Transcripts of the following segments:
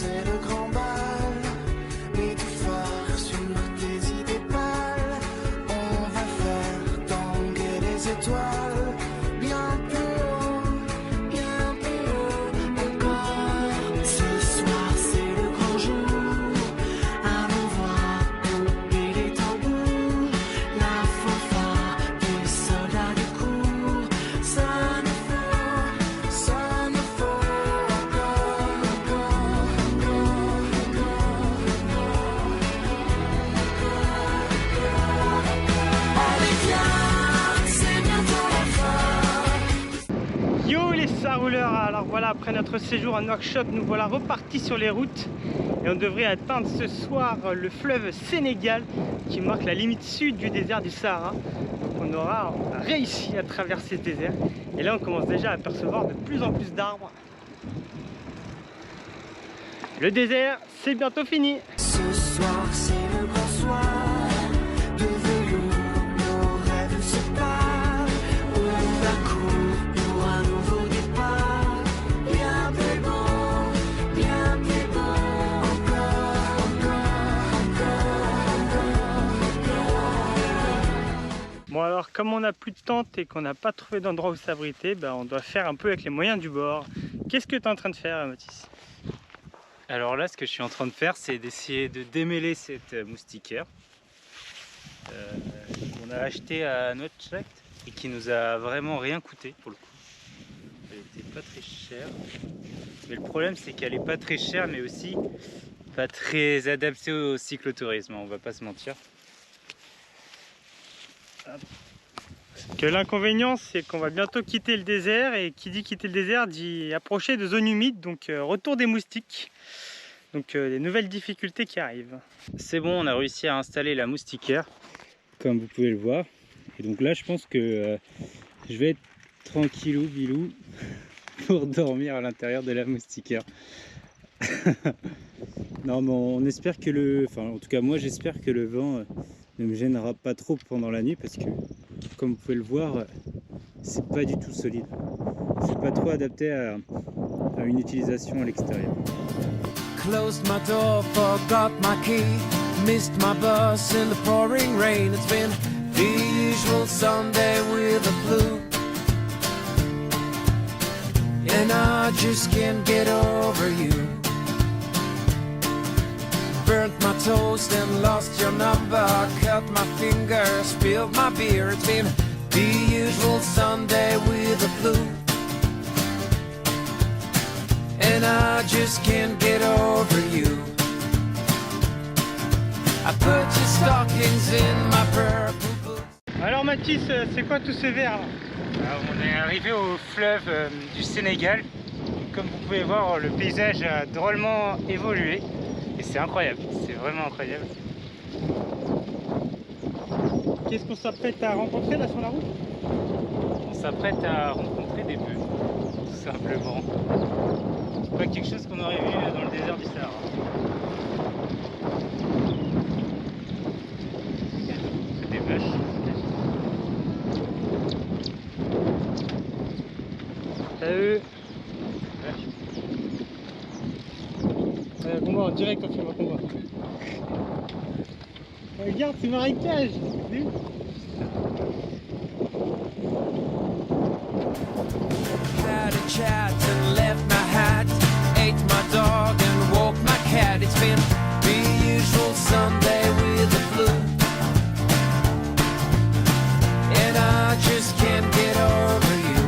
c'est le grand bal. Mets du phare sur tes idées pâles. On va faire tanguer les étoiles. Bien plus haut encore. Ce soir c'est le grand jour. Allons voir tomber les tambours. La fanfare des soldats de cour. Ça ne faut Yo les sarouleurs, alors voilà, après notre séjour à Nouakchott, nous voilà repartis sur les routes et on devrait atteindre ce soir le fleuve Sénégal qui marque la limite sud du désert du Sahara. Donc on aura réussi à traverser ce désert et là on commence déjà à apercevoir de plus en plus d'arbres. Le désert, c'est bientôt fini. Ce soir c'est le grand soir. De velours, nos rêves se parlent. On va courir pour un nouveau départ. Bien plus beau encore. Bon alors comme on n'a plus de tente et qu'on n'a pas trouvé d'endroit où s'abriter, on doit faire un peu avec les moyens du bord. Qu'est-ce que tu es en train de faire, Mathis? Alors là, ce que je suis en train de faire, c'est d'essayer de démêler cette moustiquaire qu'on a acheté à Nouakchott et qui nous a vraiment rien coûté pour le coup. Elle était pas très chère, mais le problème c'est qu'elle est pas très chère, mais aussi pas très adaptée au cyclotourisme, on va pas se mentir. Que l'inconvénient c'est qu'on va bientôt quitter le désert et qui dit quitter le désert dit approcher de zones humides, donc retour des moustiques, donc des nouvelles difficultés qui arrivent. C'est bon, on a réussi à installer la moustiquaire comme vous pouvez le voir, et donc là je pense que je vais être tranquillou bilou pour dormir à l'intérieur de la moustiquaire. Non mais on espère que en tout cas moi j'espère que le vent ne me gênera pas trop pendant la nuit, parce que comme vous pouvez le voir, c'est pas du tout solide, c'est pas trop adapté à une utilisation à l'extérieur. Closed my door, forgot my key. Missed my bus in the pouring rain. It's been the usual Sunday with the flu, and I just can't get over you. Burnt my toast and lost your number. Cut my finger, spilled my beer. It's been the usual Sunday with the flu, and I just can't get over you. I put your stockings in my purple boots. Alors Mathis, c'est quoi tous ces verres là? Alors, on est arrivé au fleuve du Sénégal. Comme vous pouvez voir, le paysage a drôlement évolué et c'est incroyable, c'est vraiment incroyable. Qu'est-ce qu'on s'apprête à rencontrer là sur la route? On s'apprête à rencontrer des bœufs, tout simplement. C'est pas quelque chose qu'on aurait vu dans le désert du Sahara. C'est des vaches. Salut. Combat en direct, on fait un combat. Regarde, c'est marécage. Had a chat and left my hat, ate my dog and woke my cat. It's been the usual Sunday with the flu, and I just can't get over you.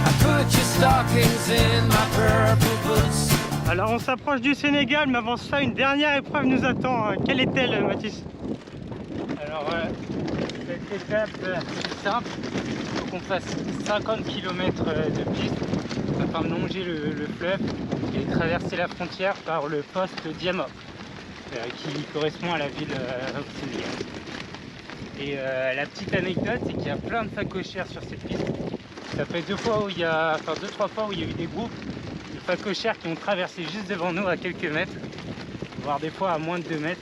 I put your stockings in my purple boots. Alors on s'approche du Sénégal, mais avant ça, une dernière épreuve nous attend. Quelle est-elle, Mathis? Alors, cette étape, c'est simple. Il faut qu'on fasse 50 km de piste afin de longer le fleuve et traverser la frontière par le poste Diama, qui correspond à la ville au Sénégal. Et la petite anecdote, c'est qu'il y a plein de facochères sur cette piste. Ça fait deux, trois fois où il y a eu des groupes de facochères qui ont traversé juste devant nous à quelques mètres, voire des fois à moins de 2 mètres.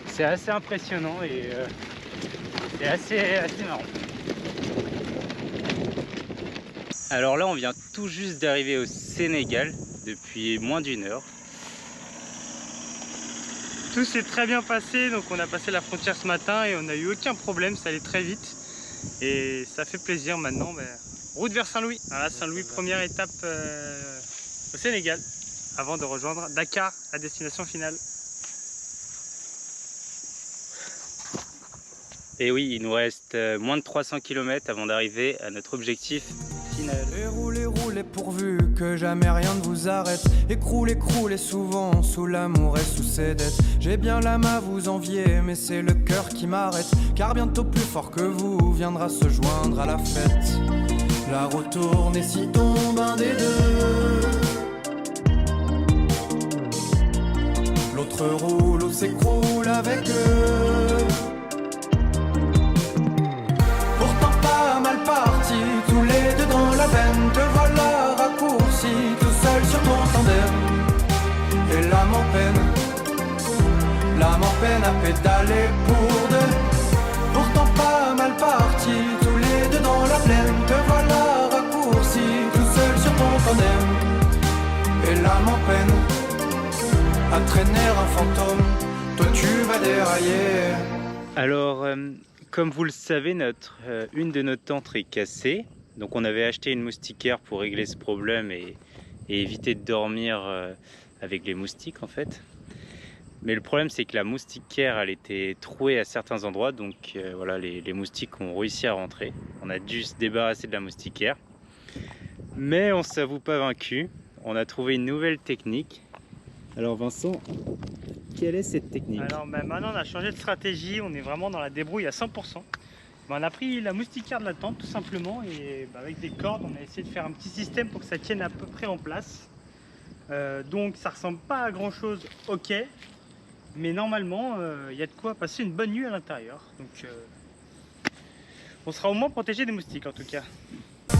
C'est assez impressionnant et c'est assez marrant. Alors là, on vient tout juste d'arriver au Sénégal. depuis moins d'1 heure. Tout s'est très bien passé, donc on a passé la frontière ce matin et on n'a eu aucun problème, ça allait très vite. Et ça fait plaisir maintenant. Route vers Saint-Louis. Voilà, Saint-Louis, première étape au Sénégal, avant de rejoindre Dakar, la destination finale. Et oui, il nous reste moins de 300 km avant d'arriver à notre objectif final. Et roulez pourvu que jamais rien ne vous arrête. Écroulez souvent sous l'amour et sous ses dettes. J'ai bien l'âme à vous envier, mais c'est le cœur qui m'arrête. Car bientôt plus fort que vous viendra se joindre à la fête. La roue tourne et s'y tombe un des deux, l'autre roule ou s'écroule avec eux. Pourtant pas mal parti, tous les deux dans la veine. Te voilà raccourci, tout seul sur ton tandem. Et l'âme en peine à pédaler pour deux. Pourtant pas mal parti, tous les deux dans la plaine. Te voilà raccourci, tout seul sur ton tandem. Et l'âme en peine à traîner un fantôme. Toi tu vas dérailler. Alors, comme vous le savez, une de nos tentes est cassée. Donc on avait acheté une moustiquaire pour régler ce problème et éviter de dormir avec les moustiques en fait. Mais le problème c'est que la moustiquaire elle était trouée à certains endroits, donc voilà, les moustiques ont réussi à rentrer. On a dû se débarrasser de la moustiquaire. Mais on ne s'avoue pas vaincu. On a trouvé une nouvelle technique. Alors Vincent, quelle est cette technique? Alors maintenant on a changé de stratégie, on est vraiment dans la débrouille à 100%. On a pris la moustiquaire de la tente tout simplement et avec des cordes on a essayé de faire un petit système pour que ça tienne à peu près en place. Donc ça ressemble pas à grand chose, ok, mais normalement il y a de quoi passer une bonne nuit à l'intérieur. Donc on sera au moins protégé des moustiques en tout cas.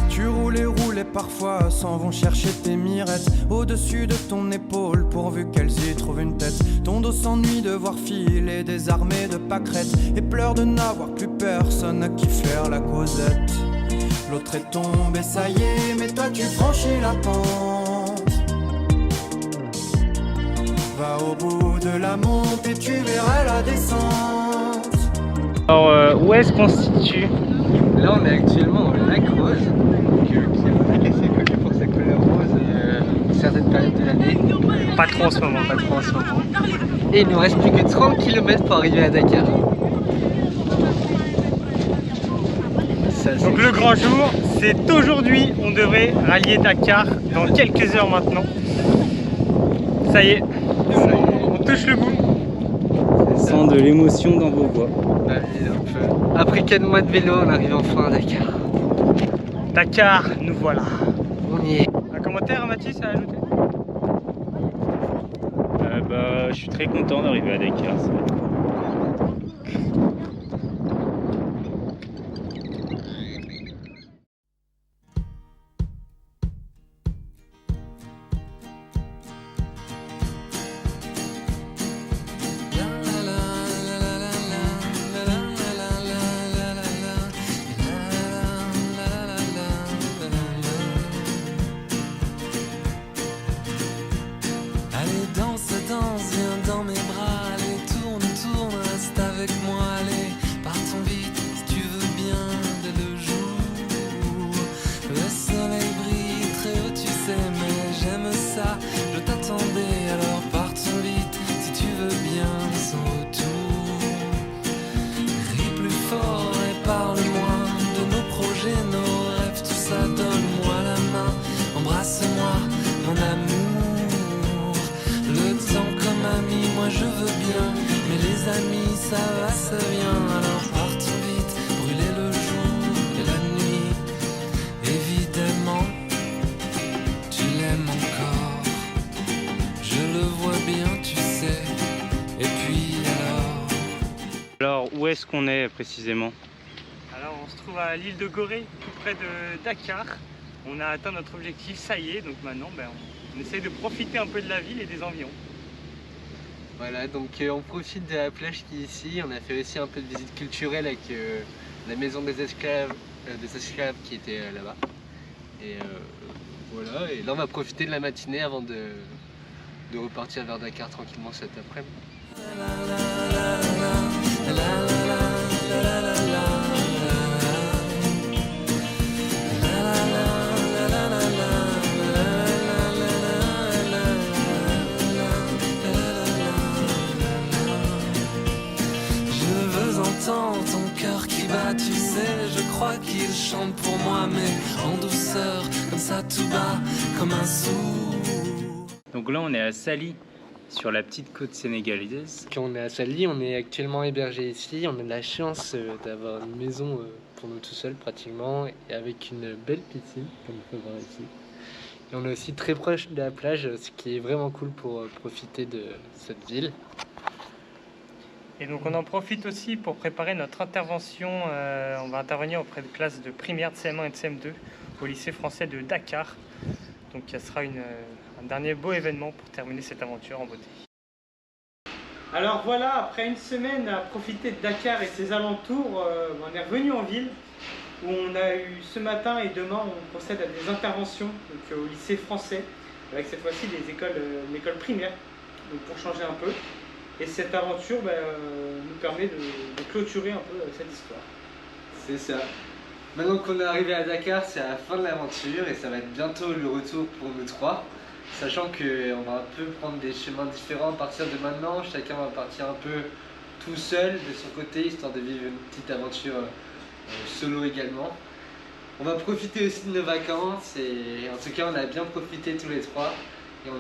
Tu roules et parfois s'en vont chercher tes mirettes au-dessus de ton épaule pourvu qu'elles y trouvent une tête. Ton dos s'ennuie de voir filer des armées de pâquerettes et pleure de n'avoir plus personne à qui faire la causette. L'autre est tombé, ça y est, mais toi tu franchis la pente. Va au bout de la montée, tu verras la descente. Alors où est-ce qu'on se situe? Là on est actuellement au lac Rose, qui est assez connu pour sa couleur rose certaines périodes de l'année. Pas trop en ce moment. Pas trop en ce moment. Et il nous reste plus que 30 km pour arriver à Dakar. Donc le grand jour, c'est aujourd'hui. On devrait rallier Dakar dans quelques heures maintenant. Ça y est, on touche le bout. On sent de l'émotion dans vos voix. Après 4 mois de vélo, on arrive enfin à Dakar. Dakar, nous voilà. On y est. Un commentaire Mathis à ajouter? Je suis très content d'arriver à Dakar. Allez danse, viens dans mes bras. Allez tourne, reste avec moi. Allez, partons vite si tu veux bien dès le jour. Le soleil brille très haut, tu sais, mais j'aime ça. Je t'attendais, alors partons vite si tu veux bien sans retour. Ris plus fort et parle-moi de nos projets, nos rêves, tout ça. Donne-moi la main, embrasse-moi, mon amour. Le temps comme ami, moi je veux bien, mais les amis ça va, ça vient. Alors partons vite, brûler le jour et la nuit. Évidemment, tu l'aimes encore, je le vois bien, tu sais. Et puis Alors où est-ce qu'on est précisément? Alors on se trouve à l'île de Gorée, tout près de Dakar. On a atteint notre objectif, ça y est, donc maintenant on essaye de profiter un peu de la ville et des environs. Voilà, donc on profite de la plage qui est ici. On a fait aussi un peu de visite culturelle avec la maison des esclaves qui était là-bas. Et Voilà, et là on va profiter de la matinée avant de repartir vers Dakar tranquillement cet après-midi. J'entends ton cœur qui bat, tu sais, je crois qu'il chante pour moi, mais en douceur, comme ça tout bas, comme un sou. Donc là, on est à Sali, sur la petite côte sénégalaise. Quand on est à Sali, on est actuellement hébergé ici. On a de la chance d'avoir une maison pour nous tout seuls pratiquement, et avec une belle piscine, comme on peut voir ici. Et on est aussi très proche de la plage, ce qui est vraiment cool pour profiter de cette ville. Et donc on en profite aussi pour préparer notre intervention. On va intervenir auprès de classes de primaire, de CM1 et de CM2 au lycée français de Dakar. Donc ça sera un dernier beau événement pour terminer cette aventure en beauté. Alors voilà, après une semaine à profiter de Dakar et ses alentours, on est revenu en ville où on a eu ce matin et demain on procède à des interventions donc, au lycée français avec cette fois-ci une école primaire donc pour changer un peu. Et cette aventure nous permet de clôturer un peu cette histoire. C'est ça. Maintenant qu'on est arrivé à Dakar, c'est à la fin de l'aventure et ça va être bientôt le retour pour nous trois. Sachant qu'on va un peu prendre des chemins différents à partir de maintenant. Chacun va partir un peu tout seul de son côté, histoire de vivre une petite aventure solo également. On va profiter aussi de nos vacances et en tout cas on a bien profité tous les trois. Et on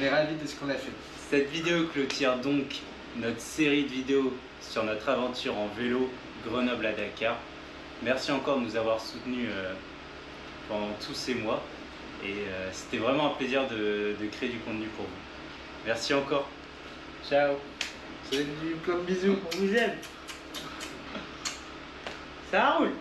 est ravis de ce qu'on a fait. Cette vidéo clôture donc notre série de vidéos sur notre aventure en vélo Grenoble à Dakar. Merci encore de nous avoir soutenus pendant tous ces mois et c'était vraiment un plaisir de créer du contenu pour vous. Merci encore. Ciao. Salut, plein de bisous. On vous aime. Ça roule.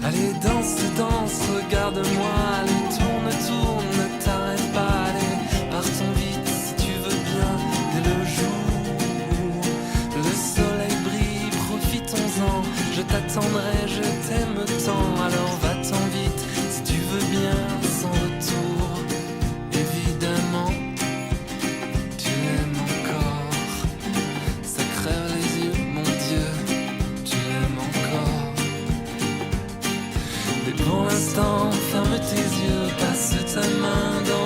Allez, danse, danse, regarde-moi, allez, tourne, tourne, ne t'arrête pas, allez, partons vite si tu veux bien, dès le jour, le soleil brille, profitons-en, je t'attendrai, je t'aime tant, alors va-t'en vite si tu veux bien, sans retour, évidemment, tu l'aimes encore, ça crève les yeux, mon Dieu, tu l'aimes encore. Pour l'instant, ferme tes yeux, passe ta main dans